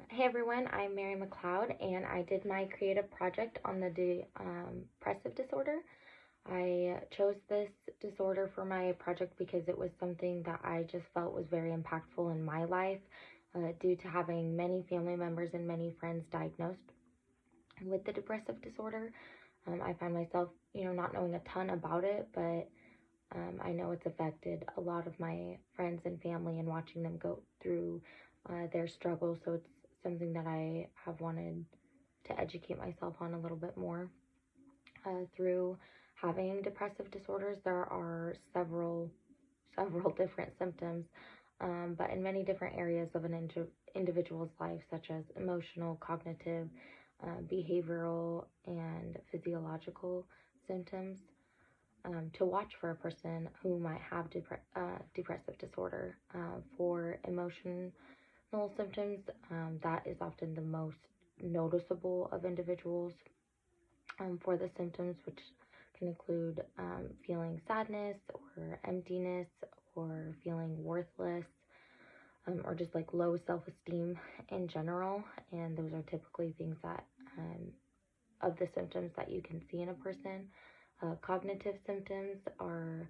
Hey everyone, I'm Mary McLeod, and I did my creative project on the depressive disorder. I chose this disorder for my project because it was something that I just felt was very impactful in my life due to having many family members and many friends diagnosed with the depressive disorder. I find myself, not knowing a ton about it, but I know it's affected a lot of my friends and family and watching them go through their struggles. So it's something that I have wanted to educate myself on a little bit more. Through having depressive disorders, there are several different symptoms, but in many different areas of an individual's life, such as emotional, cognitive, behavioral, and physiological symptoms. To watch for a person who might have depressive disorder. For emotional symptoms, that is often the most noticeable of individuals. For the symptoms, which can include feeling sadness or emptiness or feeling worthless, or just like low self-esteem in general. And those are typically things that of the symptoms that you can see in a person. Cognitive symptoms are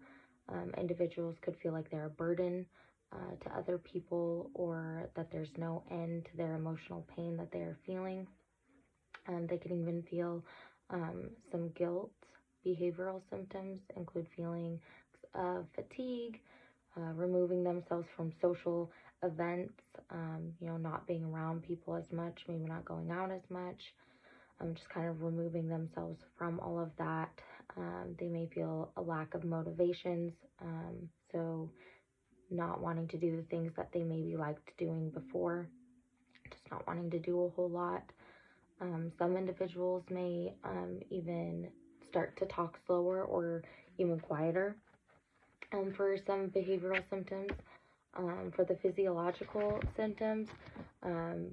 individuals could feel like they're a burden to other people, or that there's no end to their emotional pain that they're feeling. They can even feel some guilt. Behavioral symptoms include feeling fatigue, removing themselves from social events, not being around people as much, maybe not going out as much, just kind of removing themselves from all of that. They may feel a lack of motivations, so not wanting to do the things that they maybe liked doing before, just not wanting to do a whole lot. Some individuals may even start to talk slower or even quieter. For some behavioral symptoms, for the physiological symptoms,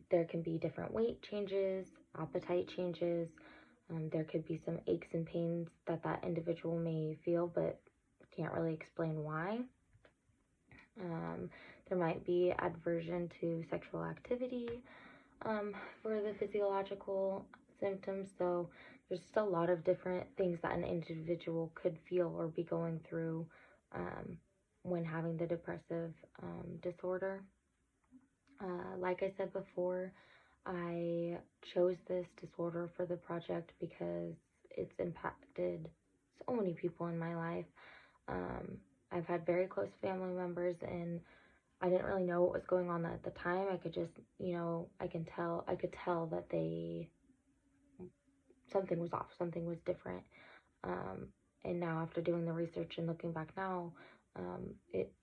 there can be different weight changes, appetite changes. There could be some aches and pains that individual may feel, but can't really explain why. There might be aversion to sexual activity for the physiological symptoms. So there's just a lot of different things that an individual could feel or be going through when having the depressive disorder. Like I said before, I chose this disorder for the project because it's impacted so many people in my life. I've had very close family members, and I didn't really know what was going on at the time. I could just, I could tell that something was off, something was different. And now after doing the research and looking back now,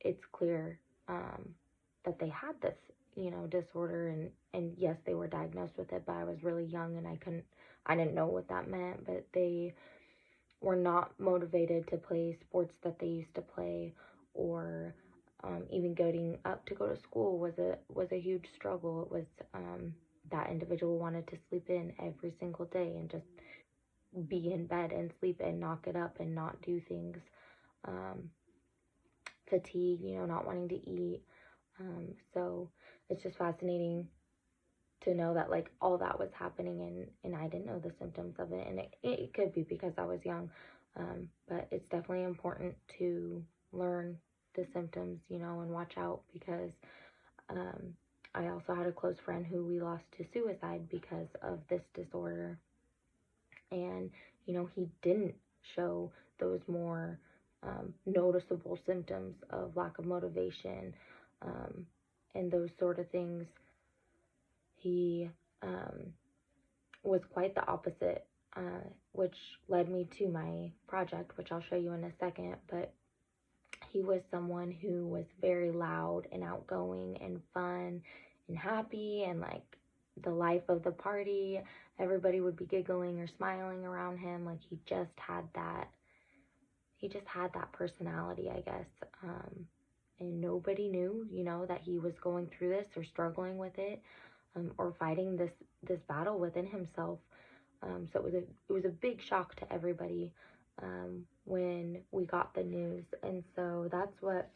it's clear that they had this, disorder, and yes, they were diagnosed with it, but I was really young and I didn't know what that meant. But they were not motivated to play sports that they used to play, or even getting up to go to school was a huge struggle. It was that individual wanted to sleep in every single day and just be in bed and sleep and knock it up and not do things. Fatigue, not wanting to eat. So it's just fascinating to know that like all that was happening, and I didn't know the symptoms of it. And it could be because I was young, but it's definitely important to learn the symptoms, and watch out, because I also had a close friend who we lost to suicide because of this disorder. And, he didn't show those more noticeable symptoms of lack of motivation and those sort of things. He was quite the opposite, which led me to my project, which I'll show you in a second. But he was someone who was very loud and outgoing and fun and happy and like the life of the party. Everybody would be giggling or smiling around him. Like he just had that personality, I guess. And nobody knew, that he was going through this or struggling with it, or fighting this battle within himself. So it was a big shock to everybody when we got the news. And so that's what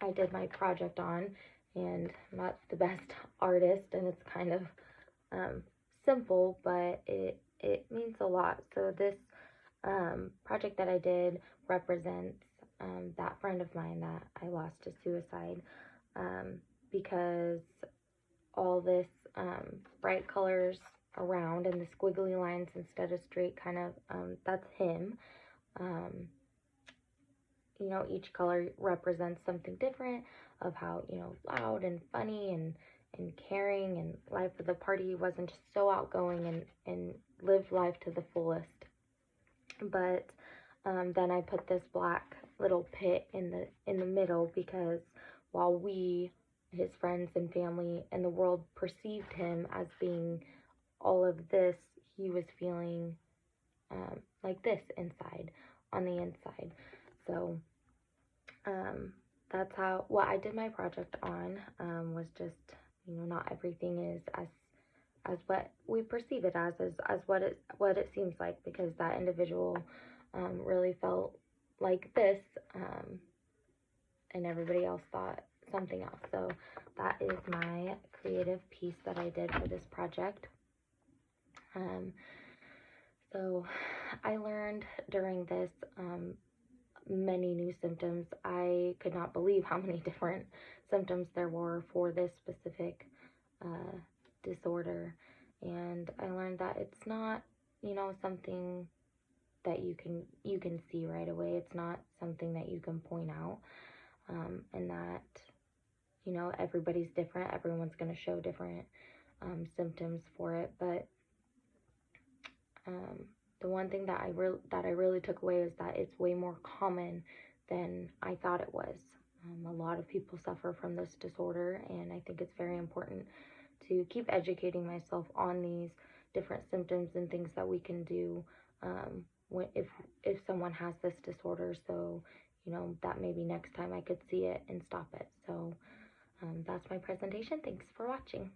I did my project on. and I'm not the best artist, and it's kind of simple, but it means a lot. So this project that I did represents that friend of mine that I lost to suicide, um, because all this bright colors around and the squiggly lines instead of straight, kind of, that's him. Um, each color represents something different of how, loud and funny and caring, and life of the party wasn't just so outgoing and lived life to the fullest. But then I put this black little pit in the middle, because while we, his friends and family and the world, perceived him as being all of this, he was feeling like this inside, on the inside. So that's how what I did my project on, was just, not everything is as what we perceive it as what it seems like, because that individual really felt like this, and everybody else thought something else. So that is my creative piece that I did for this project. So I learned during this many new symptoms. I could not believe how many different symptoms there were for this specific disorder. And I learned that it's not, something that you can see right away. It's not something that you can point out, and that, everybody's different. Everyone's going to show different symptoms for it. But the one thing that I really took away is that it's way more common than I thought it was. A lot of people suffer from this disorder, and I think it's very important to keep educating myself on these different symptoms and things that we can do, if someone has this disorder, so that maybe next time I could see it and stop it. So that's my presentation. Thanks for watching.